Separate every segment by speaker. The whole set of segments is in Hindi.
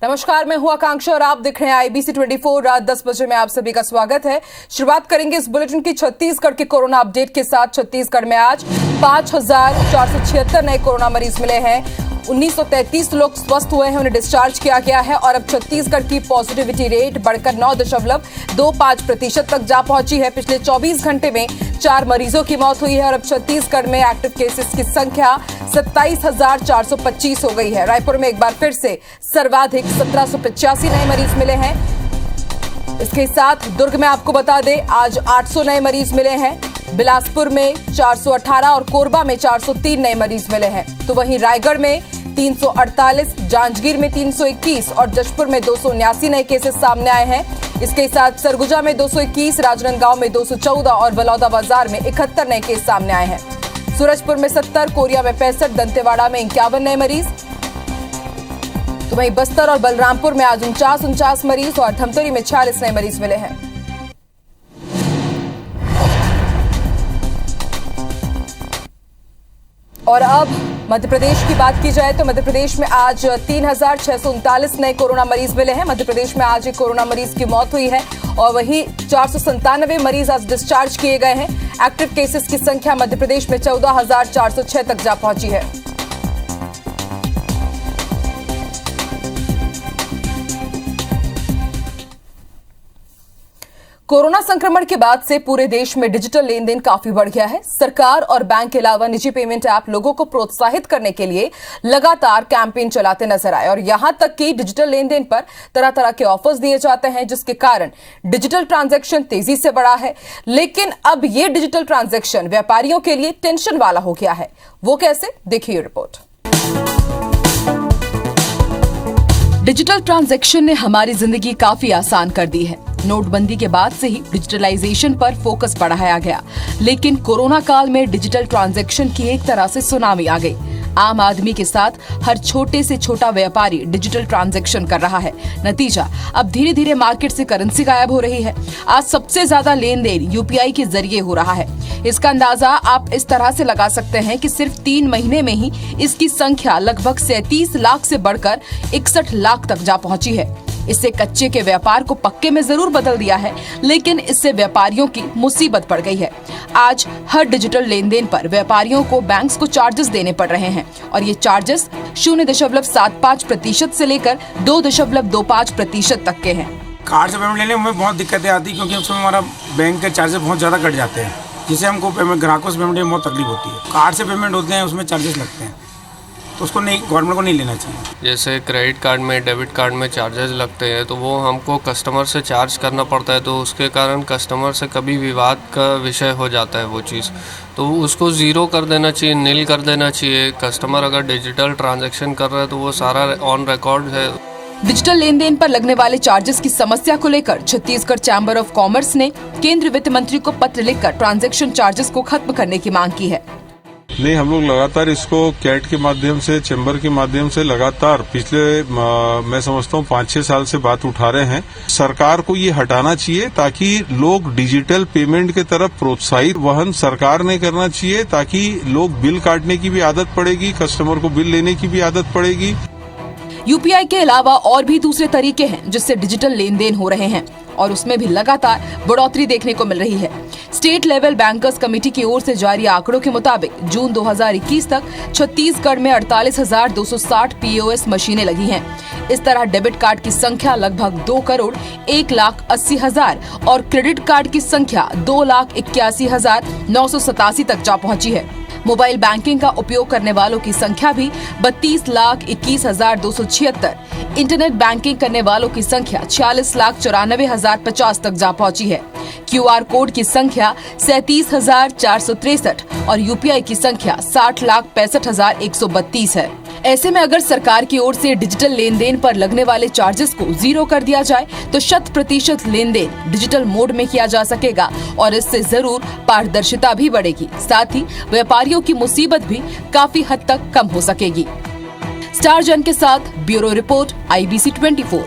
Speaker 1: नमस्कार, मैं हूं आकांक्षा और आप देख रहे हैं आईबीसी 24 रात 10 बजे में आप सभी का स्वागत है। शुरुआत करेंगे इस बुलेटिन की छत्तीसगढ़ के कोरोना अपडेट के साथ। छत्तीसगढ़ में आज 5,476 नए कोरोना मरीज मिले हैं। 1933 लोग स्वस्थ हुए हैं, उन्हें डिस्चार्ज किया गया है और अब छत्तीसगढ़ की पॉजिटिविटी रेट बढ़कर 9.25% तक जा पहुंची है। पिछले 24 घंटे में 4 मरीजों की मौत हुई है और अब छत्तीसगढ़ में एक्टिव केसेस की संख्या 27,425 हो गई है। रायपुर में एक बार फिर से सर्वाधिक 1785 नए मरीज मिले हैं। इसके साथ दुर्ग में आपको बता दें आज 800 नए मरीज मिले हैं। बिलासपुर में 418 और कोरबा में 403 नए मरीज मिले हैं। तो वहीं रायगढ़ में 348, जांजगीर में 321 और जशपुर में 279 नए केसेस सामने आए हैं। इसके साथ सरगुजा में 221, राजनांदगांव में 214 और बलौदाबाजार में 71 नए केस सामने आए हैं। सूरजपुर में 70, कोरिया में 65, दंतेवाड़ा में 51 नए मरीज। तो वहीं बस्तर और बलरामपुर में आज 49 मरीज और धमतरी में 46 नए मरीज मिले हैं। और अब मध्य प्रदेश की बात की जाए तो मध्य प्रदेश में आज 3,639 नए कोरोना मरीज मिले हैं। मध्य प्रदेश में आज एक कोरोना मरीज की मौत हुई है और वहीं 497 मरीज आज डिस्चार्ज किए गए हैं। एक्टिव केसेस की संख्या मध्य प्रदेश में 14,406 तक जा पहुंची है। कोरोना संक्रमण के बाद से पूरे देश में डिजिटल लेन देन काफी बढ़ गया है। सरकार और बैंक के अलावा निजी पेमेंट ऐप लोगों को प्रोत्साहित करने के लिए लगातार कैंपेन चलाते नजर आए और यहां तक कि डिजिटल लेन देन पर तरह तरह के ऑफर्स दिए जाते हैं, जिसके कारण डिजिटल ट्रांजैक्शन तेजी से बढ़ा है। लेकिन अब ये डिजिटल ट्रांजैक्शन व्यापारियों के लिए टेंशन वाला हो गया है। वो कैसे, देखिए रिपोर्ट। डिजिटल ट्रांजैक्शन ने हमारी जिंदगी काफी आसान कर दी है। नोटबंदी के बाद से ही डिजिटलाइजेशन पर फोकस बढ़ाया गया, लेकिन कोरोना काल में डिजिटल ट्रांजैक्शन की एक तरह से सुनामी आ गई। आम आदमी के साथ हर छोटे से छोटा व्यापारी डिजिटल ट्रांजैक्शन कर रहा है। नतीजा, अब धीरे धीरे मार्केट से करेंसी गायब हो रही है। आज सबसे ज्यादा लेन देन यूपीआई के जरिए हो रहा है। इसका अंदाजा आप इस तरह से लगा सकते हैं कि सिर्फ 3 महीने में ही इसकी संख्या लगभग 37 लाख से बढ़कर 61 लाख तक जा पहुंची है। इससे कच्चे के व्यापार को पक्के में जरूर बदल दिया है, लेकिन इससे व्यापारियों की मुसीबत पड़ गई है। आज हर डिजिटल लेन देन पर व्यापारियों को बैंक्स को चार्जेस देने पड़ रहे हैं और ये चार्जेस 0.75% से लेकर 2.25% तक के हैं।
Speaker 2: कार्ड से पेमेंट लेने में बहुत दिक्कतें आती है, क्योंकि उसमें हमारा बैंक के चार्जेस बहुत ज़्यादा कट जाते हैं, जिससे हमको पेमेंट ग्राहकों से पेमेंट में बहुत तकलीफ होती है। कार्ड से पेमेंट होते हैं, उसमें चार्जेस लगते हैं, तो उसको नहीं, गवर्नमेंट को नहीं लेना चाहिए।
Speaker 3: जैसे क्रेडिट कार्ड में, डेबिट कार्ड में चार्जेस लगते हैं, तो वो हमको कस्टमर से चार्ज करना पड़ता है, तो उसके कारण कस्टमर से कभी विवाद का विषय हो जाता है वो चीज़। तो उसको ज़ीरो कर देना चाहिए, नील कर देना चाहिए। कस्टमर अगर डिजिटल ट्रांजैक्शन कर रहा है तो वो सारा ऑन रिकॉर्ड है।
Speaker 1: डिजिटल लेन देन पर लगने वाले चार्जेस की समस्या को लेकर छत्तीसगढ़ चैम्बर ऑफ कॉमर्स ने केंद्रीय वित्त मंत्री को पत्र लिखकर ट्रांजैक्शन चार्जेस को खत्म करने की मांग की है।
Speaker 4: नहीं, हम लोग लगातार इसको कैट के माध्यम से, चैम्बर के माध्यम से लगातार पिछले मैं समझता हूँ 5-6 साल से बात उठा रहे हैं। सरकार को ये हटाना चाहिए ताकि लोग डिजिटल पेमेंट के तरफ प्रोत्साहित वहन सरकार ने करना चाहिए, ताकि लोग बिल काटने की भी आदत पड़ेगी, कस्टमर को बिल लेने की भी आदत पड़ेगी।
Speaker 1: यूपीआई के अलावा और भी दूसरे तरीके हैं जिससे डिजिटल लेन देन हो रहे हैं और उसमें भी लगातार बढ़ोतरी देखने को मिल रही है। स्टेट लेवल बैंकर्स कमेटी की ओर से जारी आंकड़ों के मुताबिक जून 2021 तक छत्तीसगढ़ में 48,260 पीओएस मशीनें लगी हैं। इस तरह डेबिट कार्ड की संख्या लगभग 2,01,80,000 और क्रेडिट कार्ड की संख्या 2,81,987 तक जा पहुंची है। मोबाइल बैंकिंग का उपयोग करने वालों की संख्या भी 32,21,276, इंटरनेट बैंकिंग करने वालों की संख्या 46,94,050 तक जा पहुंची है। क्यूआर कोड की संख्या 37,463 और यूपीआई की संख्या 60,65,132 है। ऐसे में अगर सरकार की ओर से डिजिटल लेन देन पर लगने वाले चार्जेस को 0 कर दिया जाए तो 100% लेन देन डिजिटल मोड में किया जा सकेगा और इससे जरूर पारदर्शिता भी बढ़ेगी। साथ ही व्यापारियों की मुसीबत भी काफी हद तक कम हो सकेगी। स्टार जन के साथ ब्यूरो रिपोर्ट, आईबीसी 24।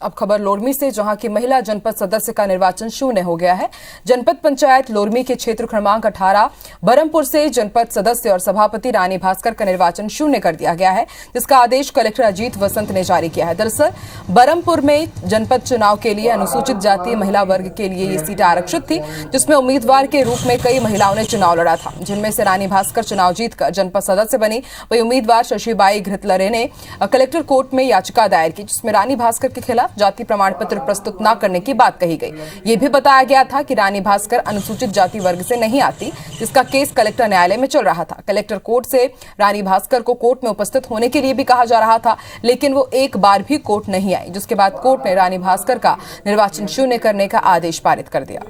Speaker 1: अब खबर लोरमी से, जहां की महिला जनपद सदस्य का निर्वाचन शून्य हो गया है। जनपद पंचायत लोरमी के क्षेत्र क्रमांक 18 बरमपुर से जनपद सदस्य और सभापति रानी भास्कर का निर्वाचन शून्य कर दिया गया है, जिसका आदेश कलेक्टर अजीत वसंत ने जारी किया है। दरअसल बरमपुर में जनपद चुनाव के लिए अनुसूचित जाति महिला वर्ग के लिए ये सीट आरक्षित थी, जिसमें उम्मीदवार के रूप में कई महिलाओं ने चुनाव लड़ा था, जिनमें से रानी भास्कर चुनाव जीतकर जनपद सदस्य बनी। वही उम्मीदवार शशिबाई घृतलरे ने कलेक्टर कोर्ट में याचिका दायर की, जिसमें रानी भास्कर के खिलाफ जाति प्रमाण पत्र प्रस्तुत न करने की बात कही गई। ये भी बताया गया था कि रानी भास्कर अनुसूचित जाति वर्ग से नहीं आती, जिसका केस कलेक्टर न्यायालय में चल रहा था। कलेक्टर कोर्ट से रानी भास्कर को कोर्ट में उपस्थित होने के लिए भी कहा जा रहा था, लेकिन वो एक बार भी कोर्ट नहीं आई, जिसके बाद कोर्ट ने रानी भास्कर का निर्वाचन शून्य करने का आदेश पारित कर दिया।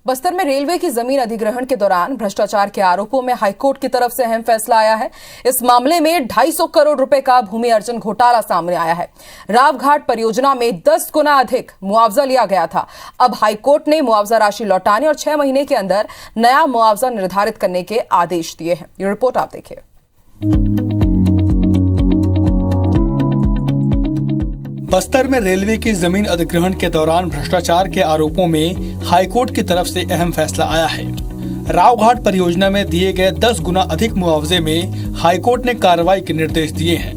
Speaker 1: बस्तर में रेलवे की जमीन अधिग्रहण के दौरान भ्रष्टाचार के आरोपों में हाईकोर्ट की तरफ से अहम फैसला आया है। इस मामले में 250 करोड़ रुपए का भूमि अर्जन घोटाला सामने आया है। रावघाट परियोजना में 10 गुना अधिक मुआवजा लिया गया था। अब हाईकोर्ट ने मुआवजा राशि लौटाने और 6 महीने के अंदर नया मुआवजा निर्धारित करने के आदेश दिए हैं। ये रिपोर्ट आप देखिए।
Speaker 5: बस्तर में रेलवे की जमीन अधिग्रहण के दौरान भ्रष्टाचार के आरोपों में हाईकोर्ट की तरफ से अहम फैसला आया है। रावघाट परियोजना में दिए गए 10 गुना अधिक मुआवजे में हाईकोर्ट ने कार्रवाई के निर्देश दिए हैं।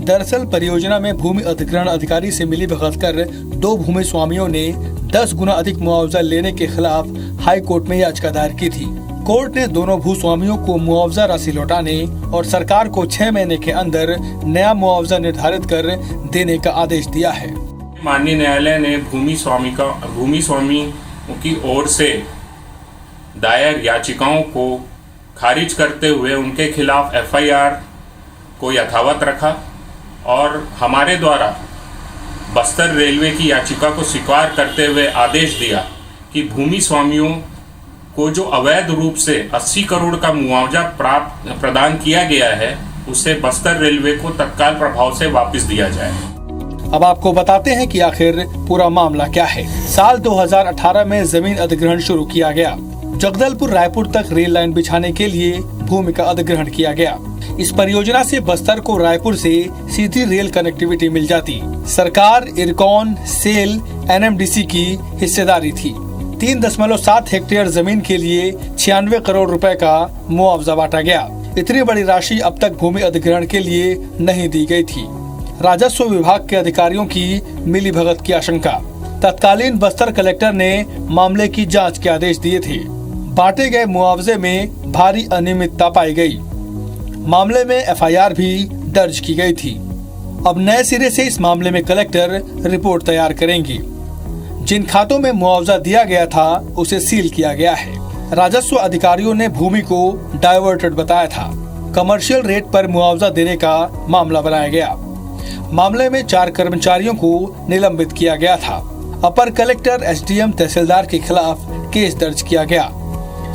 Speaker 5: दरअसल परियोजना में भूमि अधिग्रहण अधिकारी से मिलीभगत कर 2 भूमि स्वामियों ने 10 गुना अधिक मुआवजा लेने के खिलाफ हाईकोर्ट में याचिका दायर की थी। कोर्ट ने दोनों भूस्वामियों को मुआवजा राशि लौटाने और सरकार को 6 महीने के अंदर नया मुआवजा निर्धारित कर देने का आदेश दिया है।
Speaker 6: माननीय न्यायालय ने भूमि स्वामी की ओर से दायर याचिकाओं को खारिज करते हुए उनके खिलाफ FIR को यथावत रखा और हमारे द्वारा बस्तर रेलवे की याचिका को स्वीकार करते हुए आदेश दिया कि भूमि स्वामियों को जो अवैध रूप से 80 करोड़ का मुआवजा प्रदान किया गया है, उसे बस्तर रेलवे को तत्काल प्रभाव से वापस दिया जाए।
Speaker 5: अब आपको बताते हैं कि आखिर पूरा मामला क्या है। साल 2018 में जमीन अधिग्रहण शुरू किया गया। जगदलपुर रायपुर तक रेल लाइन बिछाने के लिए भूमि का अधिग्रहण किया गया। इस परियोजना से बस्तर को रायपुर से सीधी रेल कनेक्टिविटी मिल जाती। सरकार, इरकॉन, सेल, NMDC की हिस्सेदारी थी। 3.7 हेक्टेयर जमीन के लिए 96 करोड़ रुपए का मुआवजा बांटा गया। इतनी बड़ी राशि अब तक भूमि अधिग्रहण के लिए नहीं दी गई थी। राजस्व विभाग के अधिकारियों की मिलीभगत की आशंका। तत्कालीन बस्तर कलेक्टर ने मामले की जांच के आदेश दिए थे। बांटे गए मुआवजे में भारी अनियमितता पाई गई। मामले में FIR भी दर्ज की गई थी। अब नए सिरे से इस मामले में कलेक्टर रिपोर्ट तैयार करेंगी। जिन खातों में मुआवजा दिया गया था उसे सील किया गया है। राजस्व अधिकारियों ने भूमि को डाइवर्टेड बताया था। कमर्शियल रेट पर मुआवजा देने का मामला बनाया गया। मामले में 4 कर्मचारियों को निलंबित किया गया था। अपर कलेक्टर, SDM, तहसीलदार के खिलाफ केस दर्ज किया गया।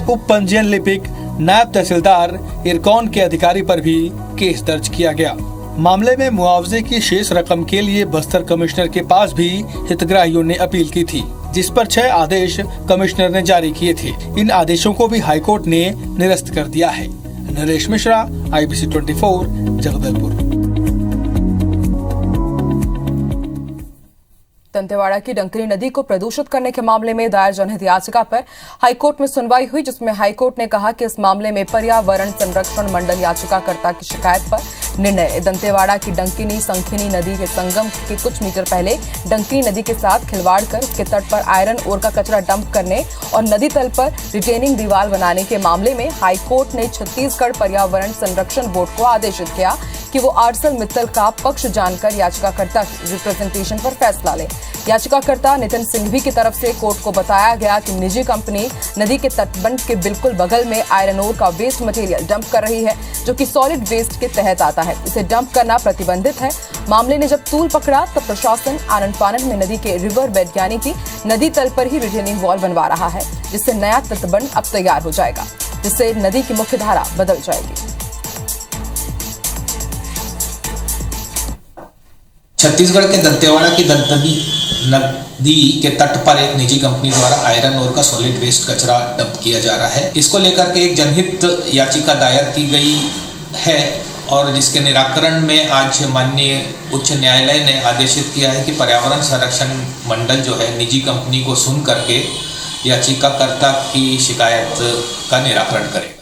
Speaker 5: उप पंजीयन लिपिक, नायब तहसीलदार, इरकॉन के अधिकारी पर भी केस दर्ज किया गया। मामले में मुआवजे की शेष रकम के लिए बस्तर कमिश्नर के पास भी हितग्राहियों ने अपील की थी, जिस पर 6 आदेश कमिश्नर ने जारी किए थे। इन आदेशों को भी हाईकोर्ट ने निरस्त कर दिया है। नरेश मिश्रा, IBC 24, जगदलपुर।
Speaker 1: दंतेवाड़ा की डंकनी नदी को प्रदूषित करने के मामले में दायर जनहित याचिका पर हाईकोर्ट में सुनवाई हुई, जिसमें हाईकोर्ट ने कहा कि इस मामले में पर्यावरण संरक्षण मंडल याचिकाकर्ता की शिकायत पर निर्णय। दंतेवाड़ा की डंकिनी संखिनी नदी के संगम के कुछ मीटर पहले डंकिनी नदी के साथ खिलवाड़ कर उसके तट पर आयरन ओर का कचरा डंप करने और नदी तल पर रिटेनिंग दीवार बनाने के मामले में हाईकोर्ट ने छत्तीसगढ़ पर्यावरण संरक्षण बोर्ड को आदेशित किया कि वो आर्सल मित्तल का पक्ष जानकर याचिकाकर्ता की रिप्रेजेंटेशन पर फैसला ले। याचिकाकर्ता नितिन सिंघवी की तरफ से कोर्ट को बताया गया कि निजी कंपनी नदी के तटबंध के बिल्कुल बगल में आयरन ओर का वेस्ट मटेरियल डंप कर रही है, जो कि सॉलिड वेस्ट के तहत आता है। इसे डंप करना प्रतिबंधित है। मामले ने जब तूल पकड़ा तब प्रशासन आनन फानन में नदी के रिवर बेड यानी कि नदी तल पर ही रिटेनिंग वॉल बनवा रहा है, जिससे नया तटबंध अब तैयार हो जाएगा, जिससे नदी की मुख्य धारा बदल जाएगी।
Speaker 7: छत्तीसगढ़ के दंतेवाड़ा की नदी के तट पर एक निजी कंपनी द्वारा आयरन ओर का सॉलिड वेस्ट कचरा डंप किया जा रहा है। इसको लेकर के एक जनहित याचिका दायर की गई है और जिसके निराकरण में आज माननीय उच्च न्यायालय ने आदेशित किया है कि पर्यावरण संरक्षण मंडल जो है निजी कंपनी को सुन करके याचिकाकर्ता की शिकायत का निराकरण करेगा।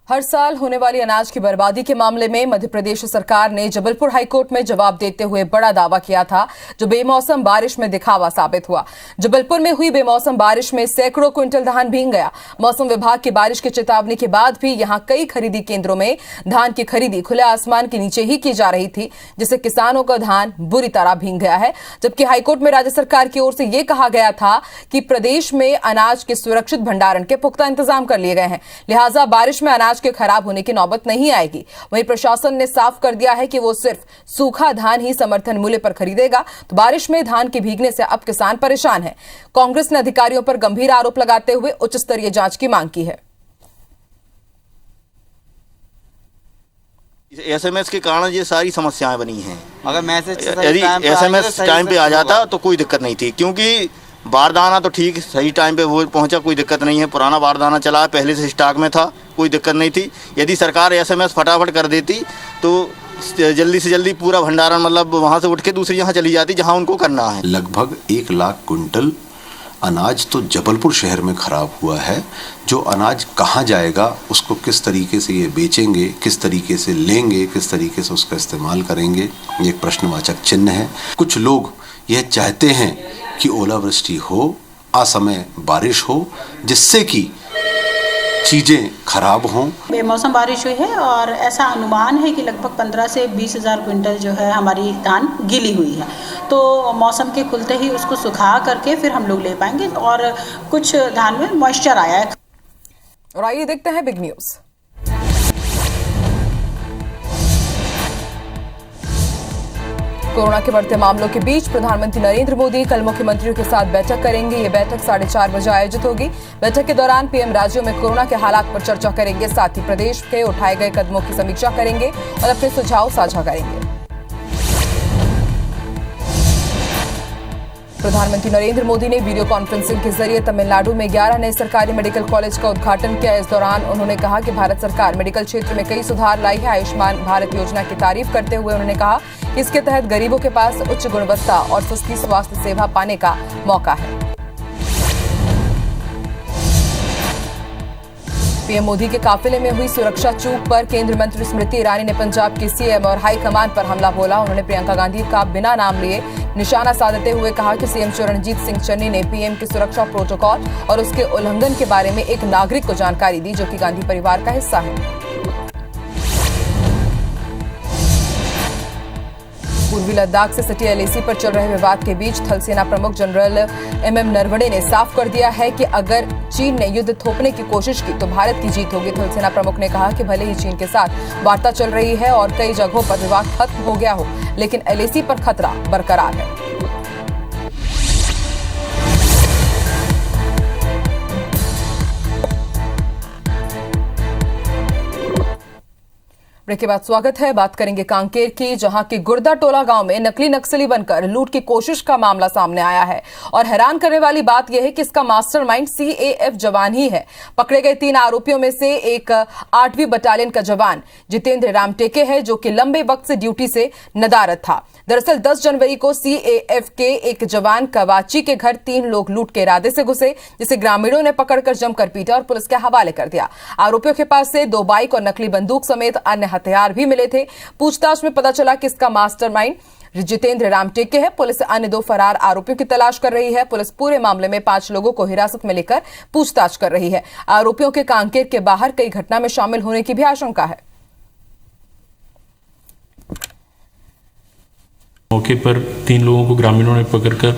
Speaker 1: हर साल होने वाली अनाज की बर्बादी के मामले में मध्य प्रदेश सरकार ने जबलपुर हाईकोर्ट में जवाब देते हुए बड़ा दावा किया था, जो बेमौसम बारिश में दिखावा साबित हुआ। जबलपुर में हुई बेमौसम बारिश में सैकड़ों क्विंटल धान भीग गया। मौसम विभाग की बारिश की चेतावनी के बाद भी यहां कई खरीदी केंद्रों में धान की खरीदी खुले आसमान के नीचे ही की जा रही थी, जिससे किसानों का धान बुरी तरह भीग गया है। जबकि हाईकोर्ट में राज्य सरकार की ओर से यह कहा गया था कि प्रदेश में अनाज के सुरक्षित भंडारण के पुख्ता इंतजाम कर लिए गए हैं, लिहाजा बारिश में अनाज के खराब होने की नौबत नहीं आएगी। वहीं प्रशासन ने साफ कर दिया है कि वो सिर्फ सूखा धान ही समर्थन मूल्य पर खरीदेगा। तो बारिश में धान के भीगने से अब किसान परेशान हैं। कांग्रेस ने अधिकारियों पर गंभीर आरोप लगाते हुए उच्च स्तरीय जांच की मांग की है।
Speaker 8: एसएमएस के कारण ये सारी समस्याएं बनी हैं।
Speaker 9: अगर मैसेज
Speaker 8: यदि एसएमएस टाइम पे आ जाता तो कोई दिक्कत नहीं थी, क्योंकि बारदाना तो ठीक सही टाइम पे वो पहुंचा, कोई दिक्कत नहीं है। पुराना बारदाना चला है, पहले से स्टॉक में था, कोई दिक्कत नहीं थी। यदि सरकार एसएमएस फटाफट कर देती तो जल्दी से जल्दी पूरा भंडारण मतलब वहाँ से उठ के दूसरी यहाँ चली जाती जहाँ उनको करना है।
Speaker 10: लगभग 1 लाख कुंटल अनाज तो जबलपुर शहर में खराब हुआ है। जो अनाज कहाँ जाएगा, उसको किस तरीके से ये बेचेंगे, किस तरीके से लेंगे, किस तरीके से उसका इस्तेमाल करेंगे, ये एक प्रश्नवाचक चिन्ह है। कुछ लोग यह चाहते हैं कि ओलावृष्टि हो, असमय बारिश हो, जिससे कि चीज़ें खराब हों।
Speaker 11: बेमौसम बारिश हुई है और ऐसा अनुमान है कि लगभग 15 से 20 हज़ार क्विंटल जो है हमारी धान गीली हुई है। तो मौसम के खुलते ही उसको सुखा करके फिर हम लोग ले पाएंगे और कुछ धान में मॉइस्चर आया है।
Speaker 1: और आइए देखते हैं बिग न्यूज। कोरोना के बढ़ते मामलों के बीच प्रधानमंत्री नरेंद्र मोदी कल मुख्यमंत्रियों के साथ बैठक करेंगे। ये बैठक 4:30 बजे आयोजित होगी। बैठक के दौरान पीएम राज्यों में कोरोना के हालात पर चर्चा करेंगे, साथ ही प्रदेश के उठाए गए कदमों की समीक्षा करेंगे और अपने सुझाव साझा करेंगे। प्रधानमंत्री नरेंद्र मोदी ने वीडियो कॉन्फ्रेंसिंग के जरिए तमिलनाडु में 11 नए सरकारी मेडिकल कॉलेज का उद्घाटन किया। इस दौरान उन्होंने कहा कि भारत सरकार मेडिकल क्षेत्र में कई सुधार लाई है। आयुष्मान भारत योजना की तारीफ करते हुए उन्होंने कहा कि इसके तहत गरीबों के पास उच्च गुणवत्ता और सस्ती स्वास्थ्य सेवा पाने का मौका है। पीएम मोदी के काफिले में हुई सुरक्षा चूक पर केंद्रीय मंत्री स्मृति ईरानी ने पंजाब के सीएम और हाई कमान पर हमला बोला। उन्होंने प्रियंका गांधी का बिना नाम लिए निशाना साधते हुए कहा कि सीएम चरणजीत सिंह चन्नी ने पीएम के सुरक्षा प्रोटोकॉल और उसके उल्लंघन के बारे में एक नागरिक को जानकारी दी, जो कि गांधी परिवार का हिस्सा है। पूर्वी लद्दाख से सटी एलएसी पर चल रहे विवाद के बीच थल सेना प्रमुख जनरल एमएम नरवणे ने साफ कर दिया है कि अगर चीन ने युद्ध थोपने की कोशिश की तो भारत की जीत होगी। थल सेना प्रमुख ने कहा कि भले ही चीन के साथ वार्ता चल रही है और कई जगहों पर विवाद खत्म हो गया हो, लेकिन एलएसी पर खतरा बरकरार है। ब्रेक के बाद स्वागत है। बात करेंगे कांकेर की, जहां के गुर्दा टोला गांव में नकली नक्सली बनकर लूट की कोशिश का मामला सामने आया है। और हैरान करने वाली बात यह है कि इसका मास्टरमाइंड सीएएफ जवान ही है। पकड़े गए 3 आरोपियों में से एक 8वीं बटालियन का जवान जितेंद्र रामटेके है, जो कि लंबे वक्त से ड्यूटी से नदारद था। दरअसल 10 जनवरी को सीएएफ के एक जवान कवाची के घर 3 लोग लूट के इरादे से घुसे, जिसे ग्रामीणों ने पकड़कर जमकर पीटा और पुलिस के हवाले कर दिया। आरोपियों के पास से 2 बाइक और नकली बंदूक समेत अन्य हथियार भी मिले थे। पूछताछ में पता चला कि इसका मास्टरमाइंड जितेंद्र रामटेके है। पुलिस अन्य 2 फरार आरोपियों की तलाश कर रही है। पुलिस पूरे मामले में 5 लोगों को हिरासत में लेकर पूछताछ कर रही है। आरोपियों के कांकेर के बाहर कई घटना में शामिल होने की भी आशंका है।
Speaker 12: मौके पर 3 लोगों को ग्रामीणों ने पकड़कर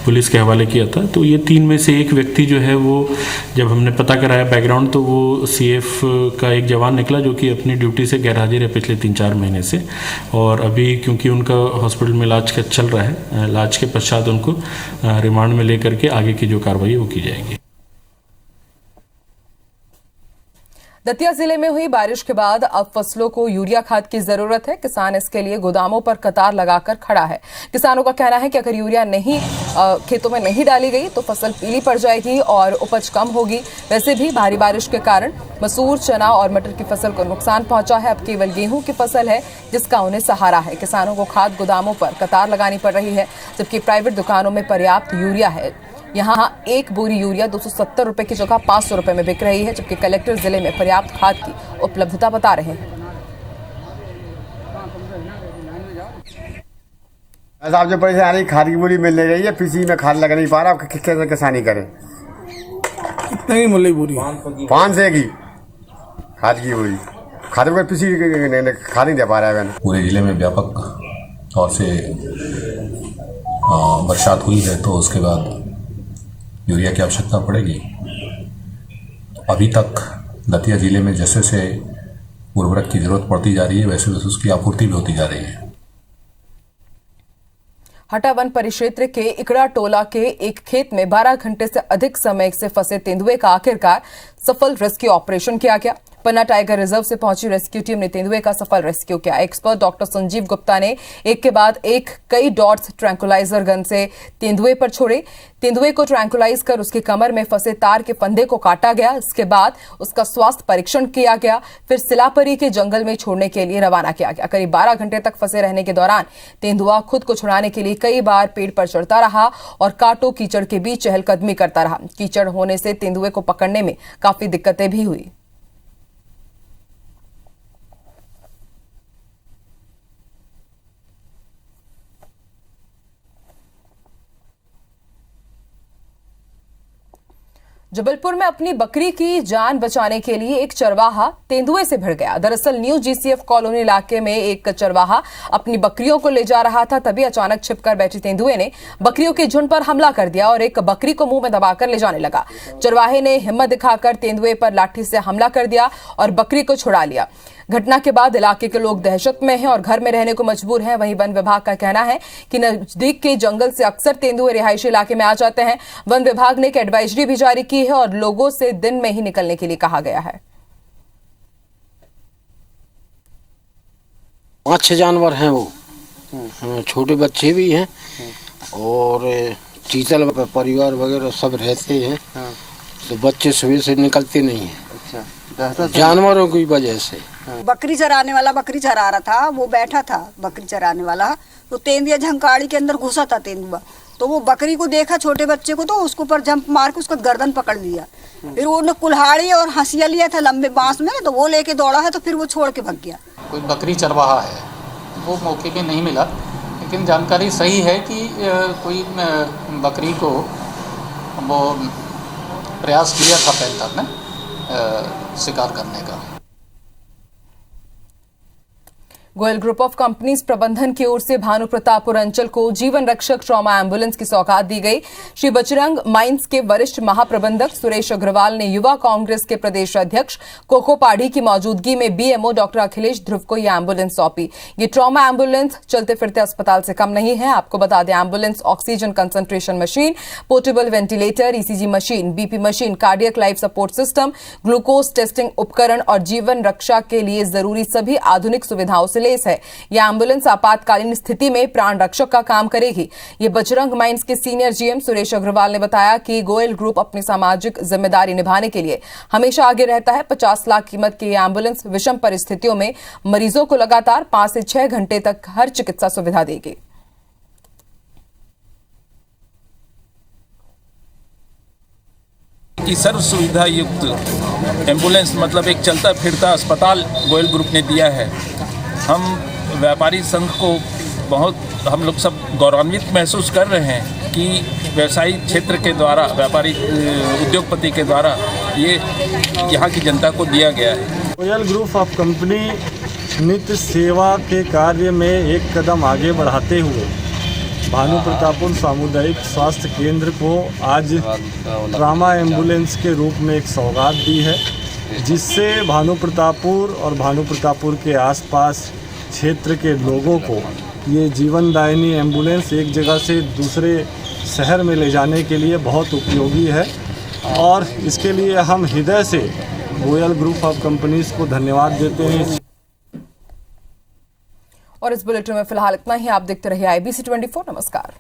Speaker 12: पुलिस के हवाले किया था। तो ये 3 में से एक व्यक्ति जो है वो, जब हमने पता कराया बैकग्राउंड, तो वो सीएफ का एक जवान निकला, जो कि अपनी ड्यूटी से गैरहाजिर है पिछले 3-4 महीने से। और अभी क्योंकि उनका हॉस्पिटल में इलाज चल रहा है, इलाज के पश्चात उनको रिमांड में लेकर के आगे की जो कार्रवाई है वो की जाएगी।
Speaker 1: दतिया जिले में हुई बारिश के बाद अब फसलों को यूरिया खाद की जरूरत है। किसान इसके लिए गोदामों पर कतार लगाकर खड़ा है। किसानों का कहना है कि अगर यूरिया खेतों में नहीं डाली गई तो फसल पीली पड़ जाएगी और उपज कम होगी। वैसे भी भारी बारिश के कारण मसूर, चना और मटर की फसल को नुकसान पहुंचा है। अब केवल गेहूं की फसल है जिसका उन्हें सहारा है। किसानों को खाद गोदामों पर कतार लगानी पड़ रही है, जबकि प्राइवेट दुकानों में पर्याप्त यूरिया है। यहाँ एक बोरी यूरिया 270 रुपए की जगह 500 रुपए में बिक रही है, जबकि कलेक्टर जिले में पर्याप्त खाद की उपलब्धता बता रहे हैं।
Speaker 9: साहब जो परेशानी खाद की बोरी मिल नहीं रही है, किसी में खाद लग नहीं पा रहा, कैसे किसानी करे।
Speaker 2: कितने की मिल रही बोरी?
Speaker 9: 500 की खाद की बोरी। खाद को किसी खाद नहीं दे पा रहा है।
Speaker 13: पूरे जिले में व्यापक तौर से बरसात हुई है, तो उसके बाद यूरिया की आवश्यकता पड़ेगी। अभी तक दतिया जिले में जैसे से उर्वरक की जरूरत पड़ती जा रही है, वैसे वैसे उसकी आपूर्ति भी होती जा रही है।
Speaker 1: हटा वन परिक्षेत्र के इकड़ा टोला के एक खेत में 12 घंटे से अधिक समय से फंसे तेंदुए का आखिरकार सफल रेस्क्यू ऑपरेशन किया गया। पन्ना टाइगर रिजर्व से पहुंची रेस्क्यू टीम ने तेंदुए का सफल रेस्क्यू किया। एक्सपर्ट डॉक्टर संजीव गुप्ता ने एक के बाद एक कई डॉट्स ट्रैंकुलाइजर गन से तेंदुए पर छोड़े। तेंदुए को ट्रैंकुलाइज कर उसके कमर में फंसे तार के फंदे को काटा गया। इसके बाद उसका स्वास्थ्य परीक्षण किया गया, फिर सिलापरी के जंगल में छोड़ने के लिए रवाना किया गया। करीब 12 घंटे तक फंसे रहने के दौरान तेंदुआ खुद को छुड़ाने के लिए कई बार पेड़ पर चढ़ता रहा और कांटों कीचड़ के बीच चहलकदमी करता रहा। कीचड़ होने से तेंदुए को पकड़ने में काफी दिक्कतें भी हुई। जबलपुर में अपनी बकरी की जान बचाने के लिए एक चरवाहा तेंदुए से भिड़ गया। दरअसल न्यू जीसीएफ कॉलोनी इलाके में एक चरवाहा अपनी बकरियों को ले जा रहा था, तभी अचानक छिपकर बैठी तेंदुए ने बकरियों के झुंड पर हमला कर दिया और एक बकरी को मुंह में दबाकर ले जाने लगा। चरवाहे ने हिम्मत दिखाकर तेंदुए पर लाठी से हमला कर दिया और बकरी को छुड़ा लिया। घटना के बाद इलाके के लोग दहशत में हैं और घर में रहने को मजबूर हैं। वहीं वन विभाग का कहना है कि नजदीक के जंगल से अक्सर तेंदुए रिहायशी इलाके में आ जाते हैं। वन विभाग ने एक एडवाइजरी भी जारी की है और लोगों से दिन में ही निकलने के लिए कहा गया है।
Speaker 14: 5-6 जानवर हैं वो, छोटे बच्चे भी हैं और चीतल परिवार वगैरह सब रहते हैं। तो बच्चे सुबह से निकलते नहीं हैं। अच्छा, जानवरों की वजह से।
Speaker 15: बकरी चराने वाला बकरी चरा रहा था, वो बैठा था बकरी चराने वाला, तो तेंदुआ झंकाड़ी के अंदर घुसा था तेंदुआ। तो वो बकरी को देखा छोटे बच्चे को, तो उसके ऊपर जंप मार के उसका गर्दन पकड़ लिया। फिर वो कुल्हाड़ी और हंसिया लिया था लंबे बांस में, तो वो लेके दौड़ा है, तो फिर वो छोड़ के भाग गया।
Speaker 16: कोई बकरी चरवाहा है, वो मौके पे नहीं मिला, लेकिन जानकारी सही है कि कोई बकरी को वो प्रयास किया था पैंतर ने शिकार करने का।
Speaker 1: गोयल ग्रुप ऑफ कंपनीज प्रबंधन की ओर से भानु प्रतापपुर अंचल को जीवन रक्षक ट्रॉमा एम्बुलेंस की सौगात दी गई। श्री बजरंग माइंस के वरिष्ठ महाप्रबंधक सुरेश अग्रवाल ने युवा कांग्रेस के प्रदेश अध्यक्ष कोको पाढ़ी की मौजूदगी में बीएमओ डॉक्टर अखिलेश ध्रुव को यह एम्बुलेंस सौंपी। ये ट्रॉमा एम्बुलेंस चलते फिरते अस्पताल से कम नहीं है। आपको बता दें, ambulance oxygen concentration machine, portable ventilator, ECG machine, BP machine, cardiac life support system, glucose testing उपकरण और जीवन रक्षा के लिए जरूरी सभी आधुनिक सुविधाओं से है। यह एम्बुलेंस आपातकालीन स्थिति में प्राण रक्षक का काम करेगी। ये बजरंग माइंस के सीनियर जीएम सुरेश अग्रवाल ने बताया कि गोयल ग्रुप अपनी सामाजिक जिम्मेदारी निभाने के लिए हमेशा आगे रहता है। 50 लाख कीमत की यह एम्बुलेंस विषम परिस्थितियों में मरीजों को लगातार 5 से 6 घंटे तक हर चिकित्सा सुविधा देगी।
Speaker 17: की सर्व सुविधा युक्त एम्बुलेंस मतलब एक चलता फिरता अस्पताल गोयल ग्रुप ने दिया है। हम व्यापारी संघ को बहुत हम लोग सब गौरवान्वित महसूस कर रहे हैं कि व्यवसायिक क्षेत्र के द्वारा, व्यापारी उद्योगपति के द्वारा ये यहाँ की जनता को दिया गया है।
Speaker 18: गोयल ग्रुप ऑफ कंपनी नित्य सेवा के कार्य में एक कदम आगे बढ़ाते हुए भानु प्रतापपुर सामुदायिक स्वास्थ्य केंद्र को आज ट्रामा एम्बुलेंस के रूप में एक सौगात दी है, जिससे भानु प्रतापपुर और भानु प्रतापपुर के आसपास क्षेत्र के लोगों को ये जीवनदायिनी एम्बुलेंस एक जगह से दूसरे शहर में ले जाने के लिए बहुत उपयोगी है। और इसके लिए हम हृदय से गोयल ग्रुप ऑफ कंपनीज को धन्यवाद देते हैं।
Speaker 1: और इस बुलेटिन में फिलहाल इतना ही। आप देखते रहिए IBC 24। नमस्कार।